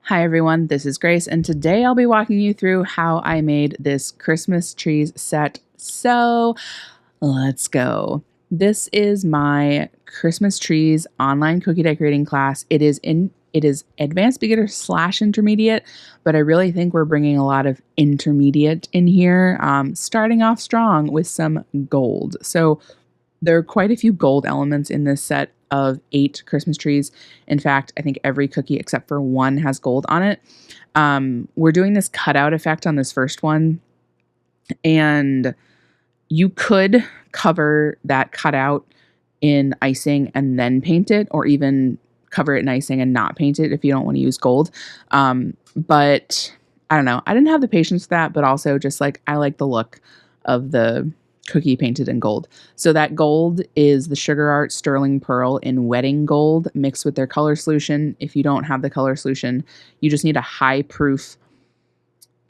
Hi everyone, this is Grace, and today I'll be walking you through how I made this Christmas trees set. So let's go. This is my Christmas trees online cookie decorating class. It is advanced beginner / intermediate, but I really think we're bringing a lot of intermediate in here, starting off strong with some gold. So there are quite a few gold elements in this set of 8 Christmas trees. In fact, I think every cookie except for one has gold on it. We're doing this cutout effect on this first one, and you could cover that cutout in icing and then paint it, or even cover it in icing and not paint it if you don't want to use gold. But I don't know. I didn't have the patience for that, but also just like I like the look of the cookie painted in gold. So that gold is the Sugar Art Sterling Pearl in Wedding Gold mixed with their color solution. If you don't have the color solution, you just need a high proof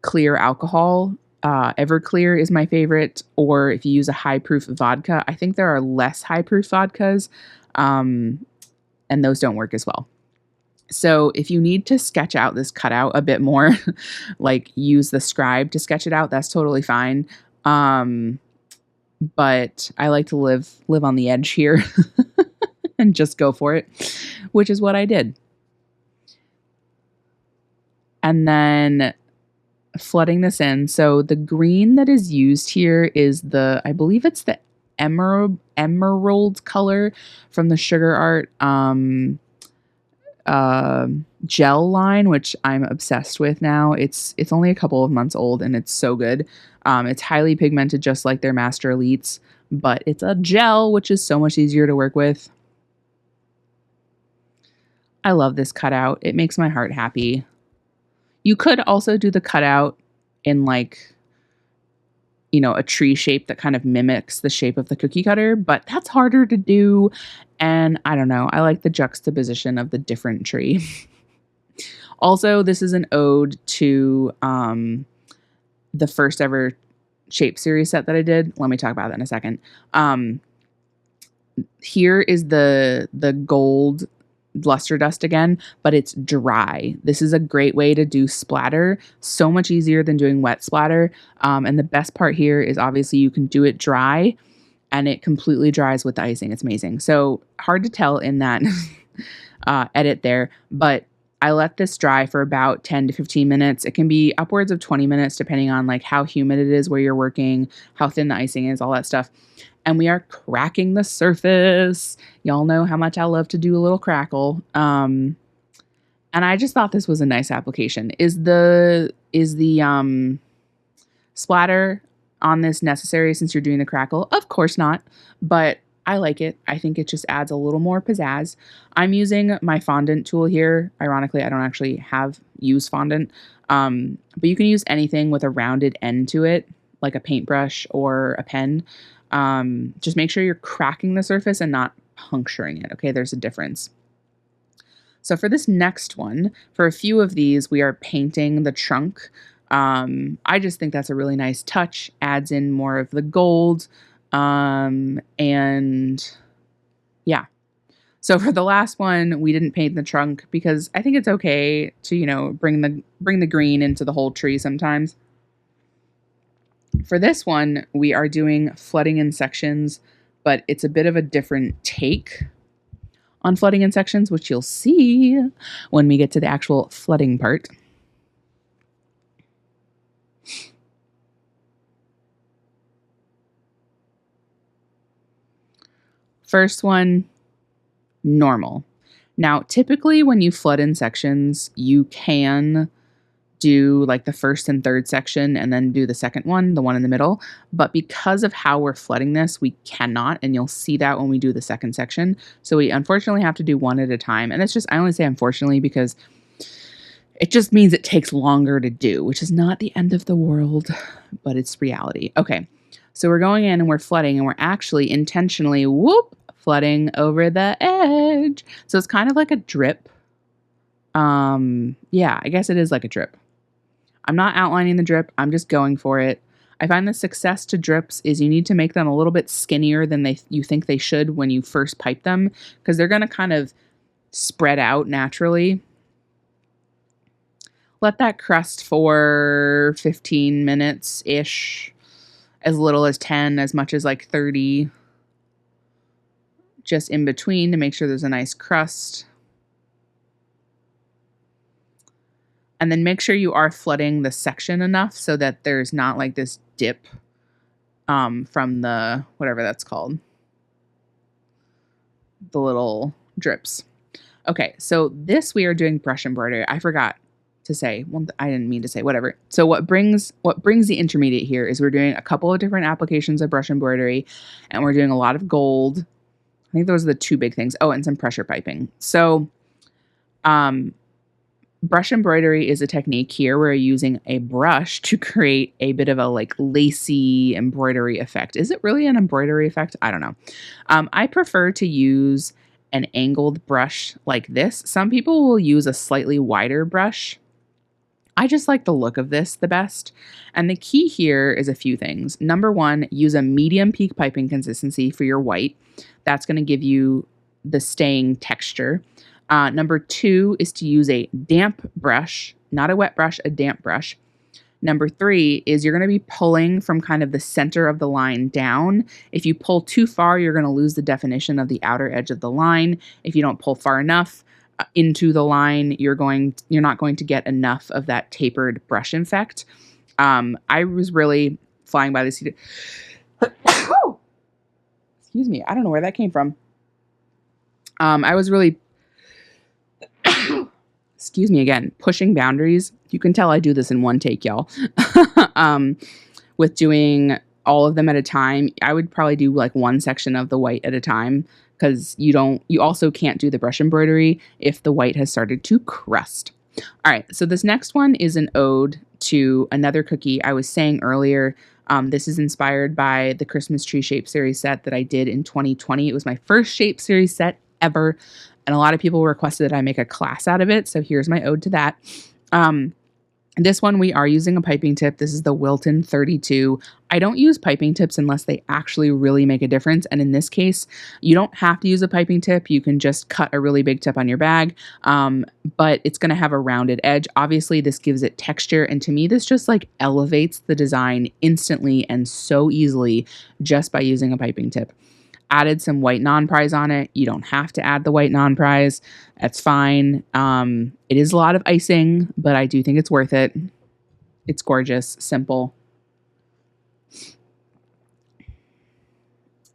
clear alcohol. Everclear is my favorite, or if you use a high proof vodka, I think there are less high proof vodkas, and those don't work as well. So if you need to sketch out this cutout a bit more, like use the scribe to sketch it out, that's totally fine. But I like to live on the edge here and just go for it, which is what I did. And then flooding this in. So the green that is used here is I believe it's the emerald color from the Sugar Art gel line, which I'm obsessed with now. It's only a couple of months old and it's so good. It's highly pigmented just like their Master Elites, but it's a gel, which is so much easier to work with. I love this cutout. It makes my heart happy. You could also do the cutout in like, a tree shape that kind of mimics the shape of the cookie cutter, but that's harder to do. And I don't know. I like the juxtaposition of the different tree. Also, this is an ode to the first ever shape series set that I did. Let me talk about that in a second. Here is the gold luster dust again, but it's dry. This is a great way to do splatter. So much easier than doing wet splatter. And the best part here is obviously you can do it dry and it completely dries with the icing. It's amazing. So hard to tell in that edit there, but I let this dry for about 10 to 15 minutes. It can be upwards of 20 minutes depending on like how humid it is where you're working, how thin the icing is, all that stuff. And we are cracking the surface. Y'all know how much I love to do a little crackle. And I just thought this was a nice application. Is the splatter on this necessary since you're doing the crackle? Of course not, but I like it. I think it just adds a little more pizzazz. I'm using my fondant tool here. Ironically, I don't actually use fondant, but you can use anything with a rounded end to it, like a paintbrush or a pen. Just make sure you're cracking the surface and not puncturing it. Okay, there's a difference. So for this next one, for a few of these, we are painting the trunk. I just think that's a really nice touch, adds in more of the gold. And yeah. So for the last one, we didn't paint the trunk because I think it's okay to, bring the green into the whole tree sometimes. For this one, we are doing flooding in sections, but it's a bit of a different take on flooding in sections, which you'll see when we get to the actual flooding part. First one, normal. Now, typically when you flood in sections, you can do like the first and third section and then do the second one, the one in the middle. But because of how we're flooding this, we cannot, and you'll see that when we do the second section. So we unfortunately have to do one at a time. And I only say unfortunately because it just means it takes longer to do, which is not the end of the world, but it's reality. Okay, so we're going in and we're flooding and we're actually intentionally, flooding over the edge. So it's kind of like a drip. Yeah, I guess it is like a drip. I'm not outlining the drip. I'm just going for it. I find the success to drips is you need to make them a little bit skinnier than you think they should when you first pipe them, because they're going to kind of spread out naturally. Let that crust for 15 minutes-ish, as little as 10, as much as like 30, just in between to make sure there's a nice crust. And then make sure you are flooding the section enough so that there's not like this dip from the, whatever that's called, the little drips. Okay, so this we are doing brush embroidery. I forgot to say, well, I didn't mean to say, whatever. So what brings the intermediate here is we're doing a couple of different applications of brush embroidery, and we're doing a lot of gold. I think those are the two big things. Oh, and some pressure piping. So brush embroidery is a technique here where you're using a brush to create a bit of a like lacy embroidery effect. Is it really an embroidery effect? I don't know. I prefer to use an angled brush like this. Some people will use a slightly wider brush. I just like the look of this the best. And the key here is a few things. Number one, use a medium peak piping consistency for your white. That's going to give you the staying texture. Number two is to use a damp brush, not a wet brush, a damp brush. Number three is you're going to be pulling from kind of the center of the line down. If you pull too far, you're going to lose the definition of the outer edge of the line. If you don't pull far enough into the line, you're not going to get enough of that tapered brush effect. I was really flying by the seat. Excuse me. I don't know where that came from. I was really excuse me again, pushing boundaries. You can tell I do this in one take, y'all. With doing all of them at a time, I would probably do like one section of the white at a time, because you also can't do the brush embroidery if the white has started to crust. All right, so this next one is an ode to another cookie. I was saying earlier, this is inspired by the Christmas tree shape series set that I did in 2020. It was my first shape series set ever. And a lot of people requested that I make a class out of it. So here's my ode to that. This one, we are using a piping tip. This is the Wilton 32. I don't use piping tips unless they actually really make a difference. And in this case, you don't have to use a piping tip. You can just cut a really big tip on your bag, but it's going to have a rounded edge. Obviously, this gives it texture. And to me, this just like elevates the design instantly and so easily just by using a piping tip. Added some white nonpareils on it. You don't have to add the white nonpareils. That's fine. It is a lot of icing, but I do think it's worth it. It's gorgeous, simple.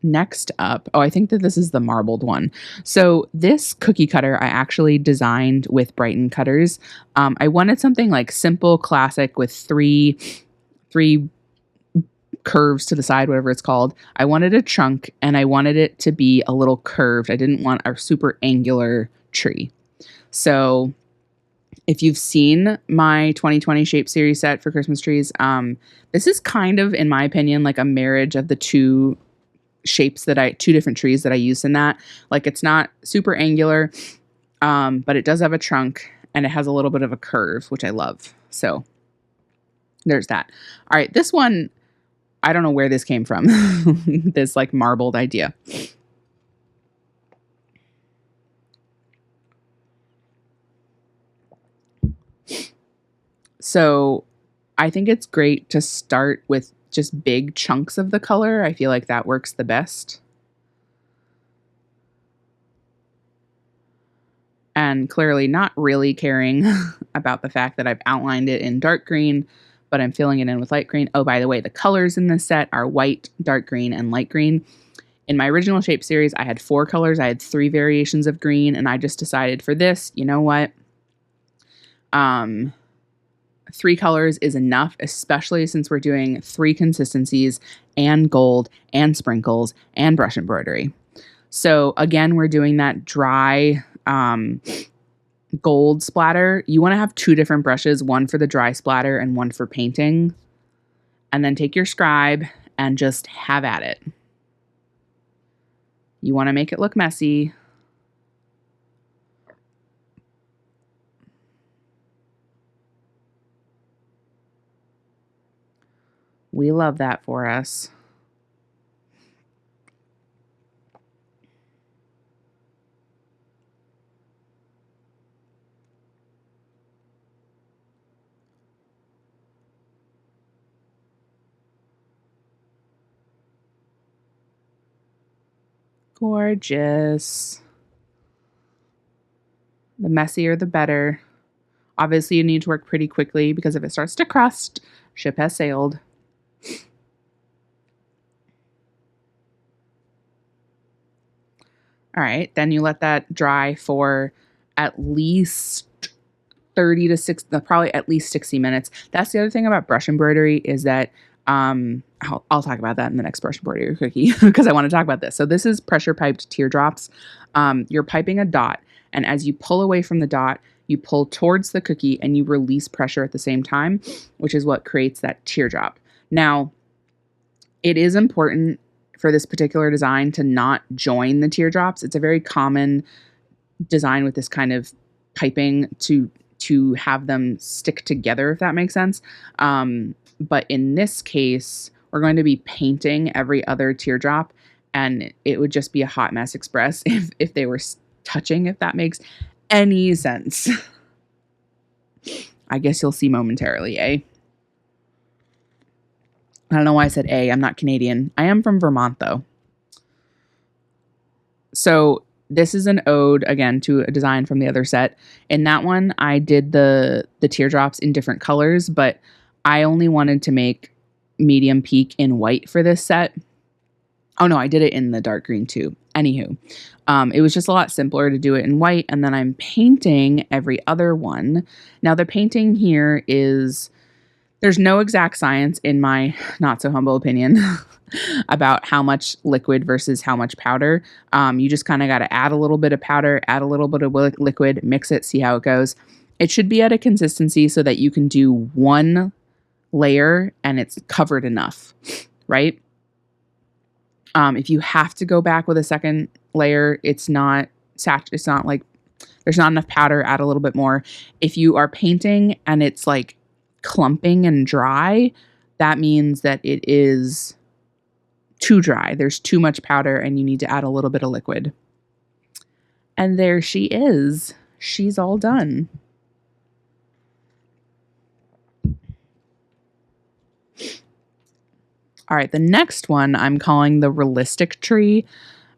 Next up, I think that this is the marbled one. So this cookie cutter I actually designed with Brighton cutters. I wanted something like simple, classic with three curves to the side, whatever it's called. I wanted a chunk and I wanted it to be a little curved. I didn't want a super angular tree. So if you've seen my 2020 shape series set for Christmas trees, this is kind of, in my opinion, like a marriage of the two different trees that I used in that. Like, it's not super angular, but it does have a trunk and it has a little bit of a curve, which I love. So there's that. All right, this one, I don't know where this came from, this like marbled idea. So I think it's great to start with just big chunks of the color. I feel like that works the best. And clearly not really caring about the fact that I've outlined it in dark green, but I'm filling it in with light green. Oh, by the way, the colors in this set are white, dark green, and light green. In my original shape series, I had 4 colors. I had 3 variations of green, and I just decided for this, you know what? 3 colors is enough, especially since we're doing 3 consistencies and gold and sprinkles and brush embroidery. So again, we're doing that dry gold splatter. You want to have 2 different brushes, one for the dry splatter and one for painting. And then take your scribe and just have at it. You want to make it look messy. We love that for us. Gorgeous. The messier, the better. Obviously, you need to work pretty quickly because if it starts to crust, ship has sailed. All right, then you let that dry for at least 30 to 60, probably at least 60 minutes. That's the other thing about brush embroidery is that I'll talk about that in the next brush embroidery cookie because I want to talk about this. So this is pressure piped teardrops. You're piping a dot, and as you pull away from the dot, you pull towards the cookie and you release pressure at the same time, which is what creates that teardrop. Now, it is important for this particular design to not join the teardrops. It's a very common design with this kind of piping to have them stick together, if that makes sense. But in this case, we're going to be painting every other teardrop, and it would just be a hot mess express if they were touching, if that makes any sense. I guess you'll see momentarily, eh? I don't know why I said I'm not Canadian. I am from Vermont, though. So this is an ode, again, to a design from the other set. In that one, I did the teardrops in different colors, but I only wanted to make medium peak in white for this set. Oh, no, I did it in the dark green, too. Anywho, it was just a lot simpler to do it in white, and then I'm painting every other one. Now, the painting here is... There's no exact science, in my not so humble opinion, about how much liquid versus how much powder. You just kind of got to add a little bit of powder, add a little bit of liquid, mix it, see how it goes. It should be at a consistency so that you can do one layer and it's covered enough, right? If you have to go back with a second layer, it's not like there's not enough powder, add a little bit more. If you are painting and it's like clumping and dry, that means that it is too dry. There's too much powder and you need to add a little bit of liquid. And there she is. She's all done. All right, the next one I'm calling the realistic tree.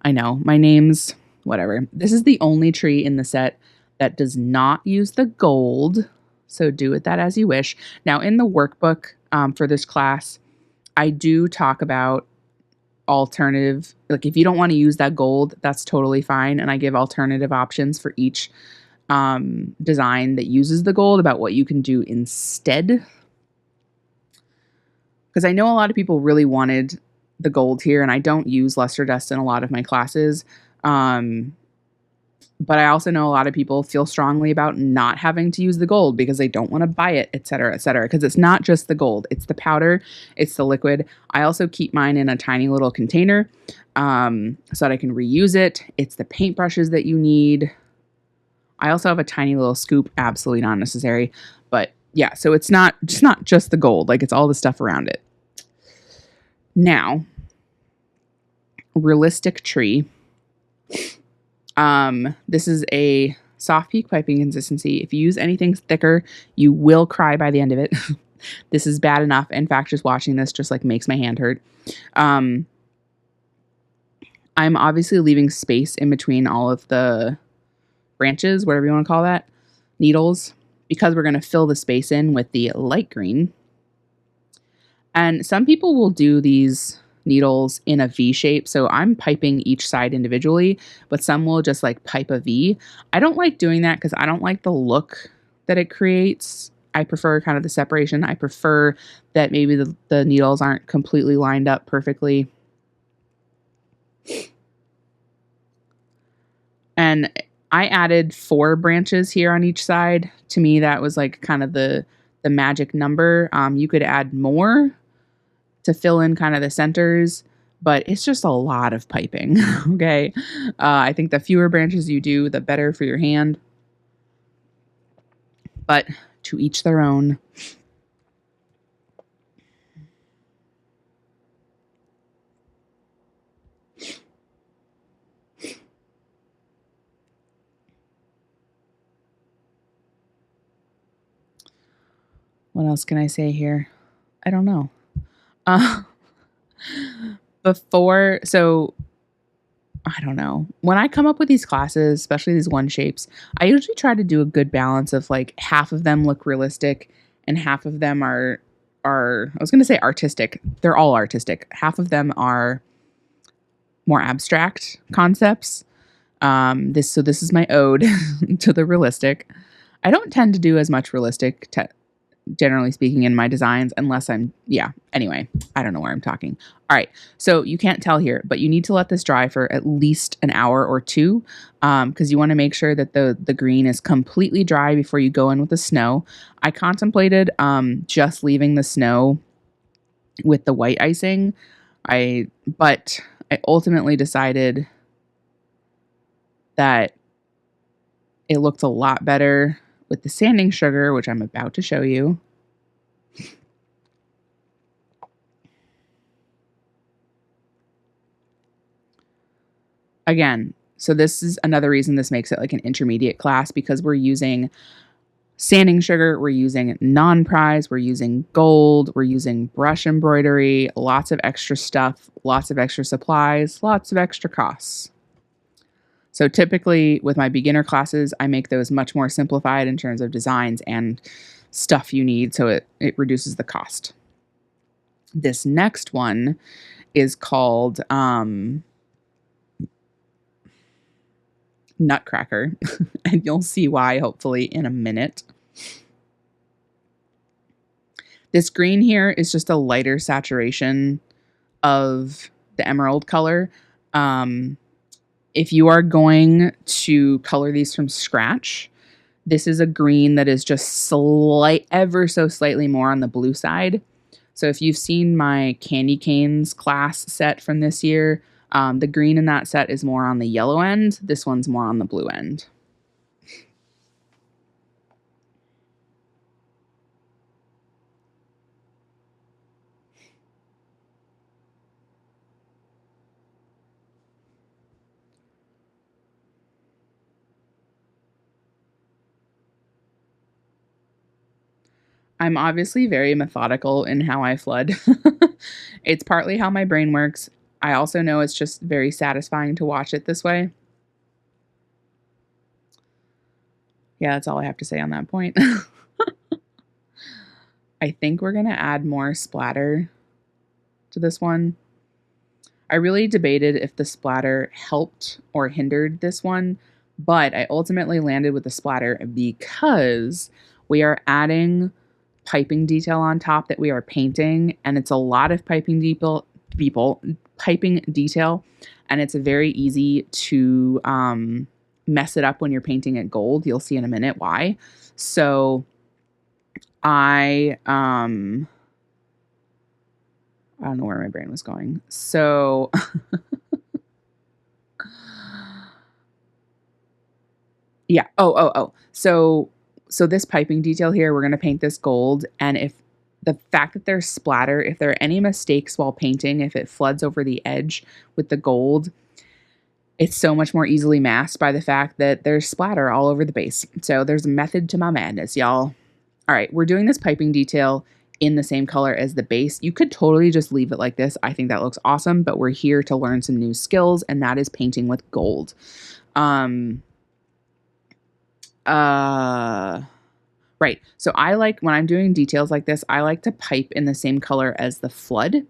I know, my name's whatever. This is the only tree in the set that does not use the gold. So do with that as you wish. Now, in the workbook for this class, I do talk about alternative, like if you don't want to use that gold, that's totally fine. And I give alternative options for each design that uses the gold about what you can do instead. Because I know a lot of people really wanted the gold here, and I don't use luster dust in a lot of my classes. But I also know a lot of people feel strongly about not having to use the gold because they don't want to buy it, et cetera, because it's not just the gold. It's the powder. It's the liquid. I also keep mine in a tiny little container so that I can reuse it. It's the paintbrushes that you need. I also have a tiny little scoop, absolutely not necessary. But yeah, so it's not just the gold. Like, it's all the stuff around it. Now, realistic tree. This is a soft peak piping consistency. If you use anything thicker, you will cry by the end of it. This is bad enough. In fact, just watching this just like makes my hand hurt. I'm obviously leaving space in between all of the branches, whatever you want to call that, needles, because we're going to fill the space in with the light green. And some people will do these needles in a V shape. So I'm piping each side individually, but some will just like pipe a V. I don't like doing that because I don't like the look that it creates. I prefer kind of the separation. I prefer that maybe the needles aren't completely lined up perfectly. And I added 4 branches here on each side. To me, that was like kind of the magic number. You could add more to fill in kind of the centers, but it's just a lot of piping, okay? I think the fewer branches you do, the better for your hand. But to each their own. What else can I say here? I don't know. So I don't know. When I come up with these classes, especially these one shapes, I usually try to do a good balance of like half of them look realistic and half of them are I was going to say artistic. They're all artistic. Half of them are more abstract concepts. This is my ode to the realistic. I don't tend to do as much realistic generally speaking in my designs unless anyway, I don't know where I'm talking. All right, so you can't tell here, but you need to let this dry for at least an hour or two because you want to make sure that the green is completely dry before you go in with the snow. I contemplated just leaving the snow with the white icing, but I ultimately decided that it looked a lot better with the sanding sugar, which I'm about to show you. Again, so this is another reason this makes it like an intermediate class because we're using sanding sugar, we're using nonpareils, we're using gold, we're using brush embroidery, lots of extra stuff, lots of extra supplies, lots of extra costs. So typically with my beginner classes, I make those much more simplified in terms of designs and stuff you need, so it reduces the cost. This next one is called Nutcracker, and you'll see why hopefully in a minute. This green here is just a lighter saturation of the emerald color. If you are going to color these from scratch, this is a green that is just ever so slightly more on the blue side. So if you've seen my candy canes class set from this year, the green in that set is more on the yellow end. This one's more on the blue end. I'm obviously very methodical in how I flood. It's partly how my brain works. I also know it's just very satisfying to watch it this way. Yeah, that's all I have to say on that point. I think we're going to add more splatter to this one. I really debated if the splatter helped or hindered this one, but I ultimately landed with the splatter because we are adding piping detail on top that we are painting, and it's a lot of piping detail, and it's very easy to mess it up when you're painting it gold. You'll see in a minute why. So I don't know where my brain was going. So yeah. So this piping detail here, we're going to paint this gold. And if the fact that there's splatter, if there are any mistakes while painting, if it floods over the edge with the gold, it's so much more easily masked by the fact that there's splatter all over the base. So there's a method to my madness, y'all. All right, we're doing this piping detail in the same color as the base. You could totally just leave it like this. I think that looks awesome, but we're here to learn some new skills, and that is painting with gold. Right. So I like, when I'm doing details like this, I like to pipe in the same color as the flood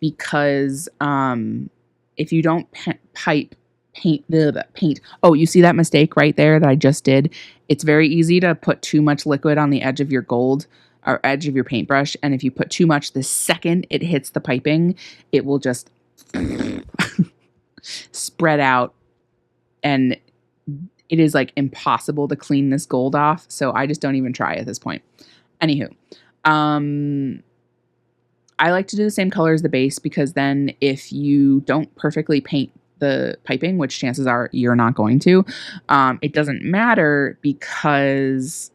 because if you don't paint. Oh, you see that mistake right there that I just did? It's very easy to put too much liquid on the edge of your gold or edge of your paintbrush. And if you put too much, the second it hits the piping, it will just spread out, and it is like impossible to clean this gold off. So I just don't even try at this point. Anywho, I like to do the same color as the base because then if you don't perfectly paint the piping, which chances are you're not going to, it doesn't matter because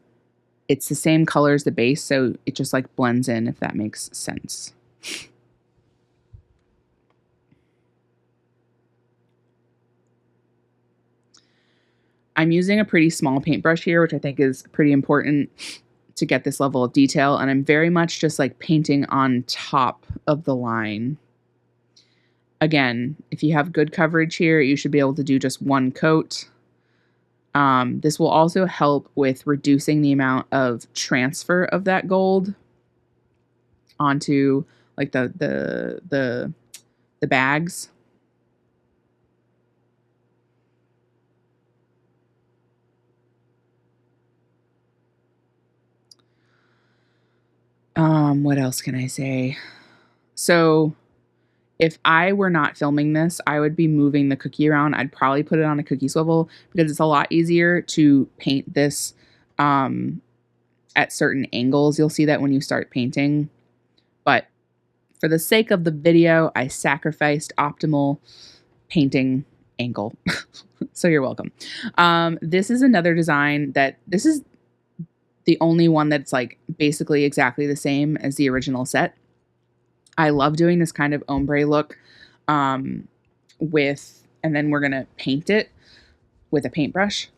it's the same color as the base. So it just like blends in, if that makes sense. I'm using a pretty small paintbrush here, which I think is pretty important to get this level of detail. And I'm very much just like painting on top of the line. Again, if you have good coverage here, you should be able to do just one coat. This will also help with reducing the amount of transfer of that gold onto like the bags. What else can I say? So if I were not filming this, I would be moving the cookie around. I'd probably put it on a cookie swivel because it's a lot easier to paint this at certain angles. You'll see that when you start painting. But for the sake of the video, I sacrificed optimal painting angle. So you're welcome. This is another design this is the only one that's like basically exactly the same as the original set. I love doing this kind of ombre look and then we're going to paint it with a paintbrush.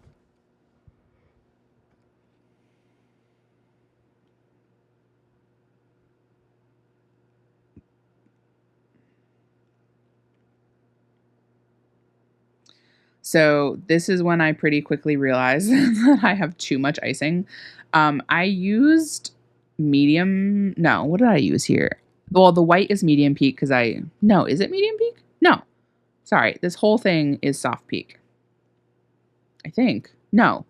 So this is when I pretty quickly realized that I have too much icing. I used medium. No, what did I use here? Well, the white is medium peak because no, is it medium peak? No, sorry. This whole thing is soft peak. I think. No,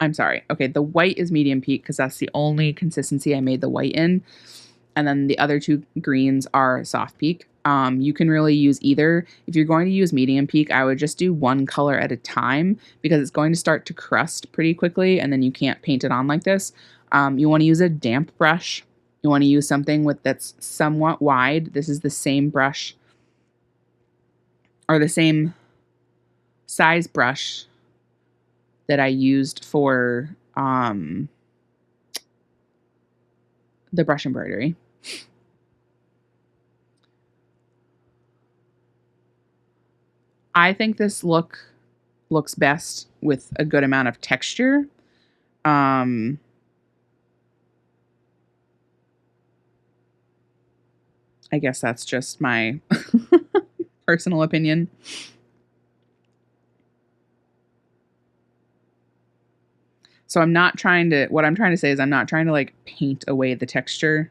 I'm sorry. Okay, the white is medium peak because that's the only consistency I made the white in. And then the other two greens are soft peak. You can really use either. If you're going to use medium peak, I would just do one color at a time because it's going to start to crust pretty quickly and then you can't paint it on like this. You want to use a damp brush. You want to use something that's somewhat wide. This is the same brush or the same size brush that I used for the brush embroidery. I think this looks best with a good amount of texture. I guess that's just my personal opinion. So what I'm trying to say is I'm not trying to like paint away the texture.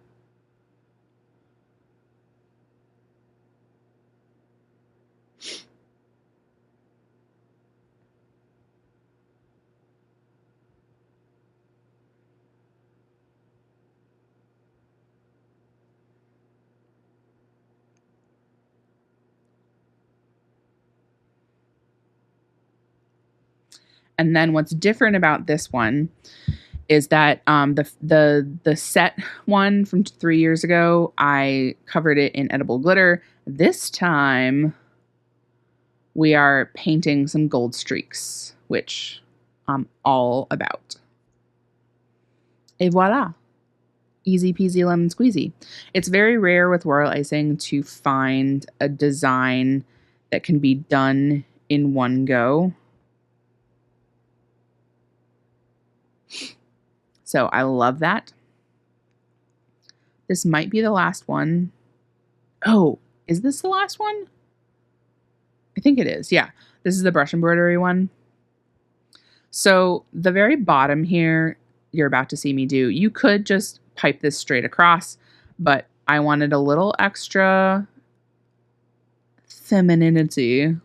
And then what's different about this one is that the set one from 3 years ago, I covered it in edible glitter. This time we are painting some gold streaks, which I'm all about. Et voila. Easy peasy lemon squeezy. It's very rare with royal icing to find a design that can be done in one go. So I love that. This might be the last one. Oh, is this the last one? I think it is. Yeah. This is the brush embroidery one. So the very bottom here, you're about to see me do. You could just pipe this straight across, but I wanted a little extra femininity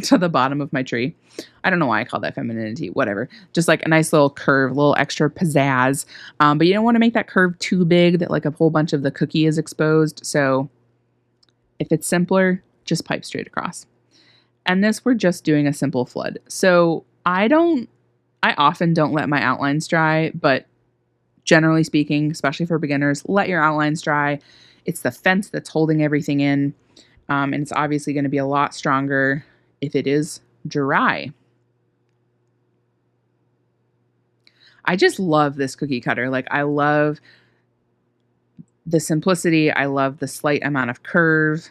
to the bottom of my tree. I don't know why I call that femininity, whatever. Just like a nice little curve, a little extra pizzazz. But you don't want to make that curve too big that like a whole bunch of the cookie is exposed. So if it's simpler, just pipe straight across. And this, we're just doing a simple flood. So I often don't let my outlines dry, but generally speaking, especially for beginners, let your outlines dry. It's the fence that's holding everything in. And it's obviously going to be a lot stronger if it is dry. I just love this cookie cutter. Like, I love the simplicity. I love the slight amount of curve.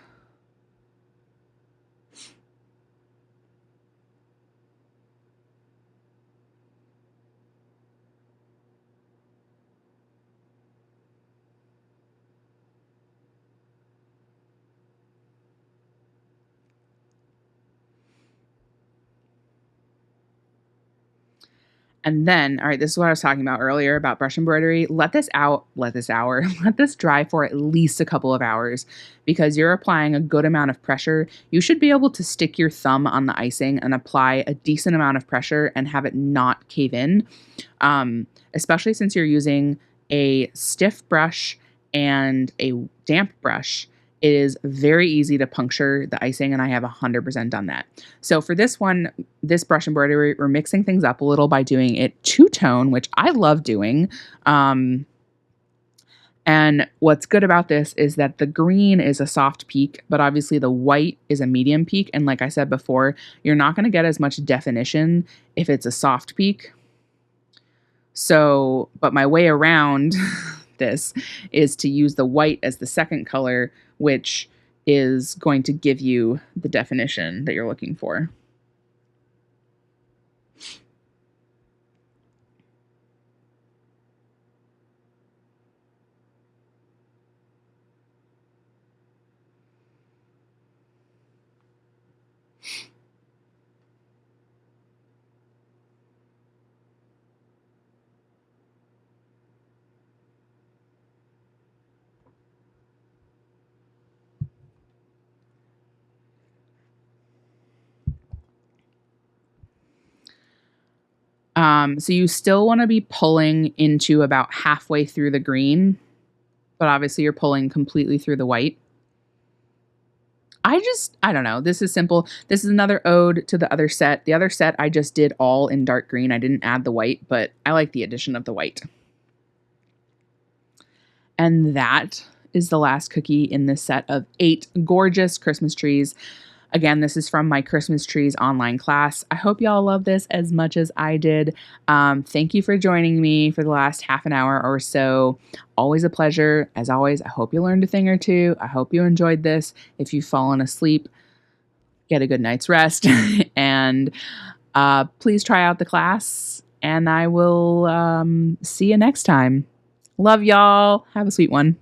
And then, all right, this is what I was talking about earlier about brush embroidery. Let this dry for at least a couple of hours because you're applying a good amount of pressure. You should be able to stick your thumb on the icing and apply a decent amount of pressure and have it not cave in, especially since you're using a stiff brush and a damp brush. It is very easy to puncture the icing, and I have 100% done that. So for this one, this brush embroidery, we're mixing things up a little by doing it two-tone, which I love doing. And what's good about this is that the green is a soft peak, but obviously the white is a medium peak. And like I said before, you're not going to get as much definition if it's a soft peak. So, but my way around this is to use the white as the second color, which is going to give you the definition that you're looking for. So you still want to be pulling into about halfway through the green, but obviously you're pulling completely through the white. I don't know. This is simple. This is another ode to the other set. The other set I just did all in dark green. I didn't add the white, but I like the addition of the white. And that is the last cookie in this set of 8 gorgeous Christmas trees. Again, this is from my Christmas trees online class. I hope y'all love this as much as I did. Thank you for joining me for the last half an hour or so. Always a pleasure. As always, I hope you learned a thing or two. I hope you enjoyed this. If you've fallen asleep, get a good night's rest. And please try out the class. And I will see you next time. Love y'all. Have a sweet one.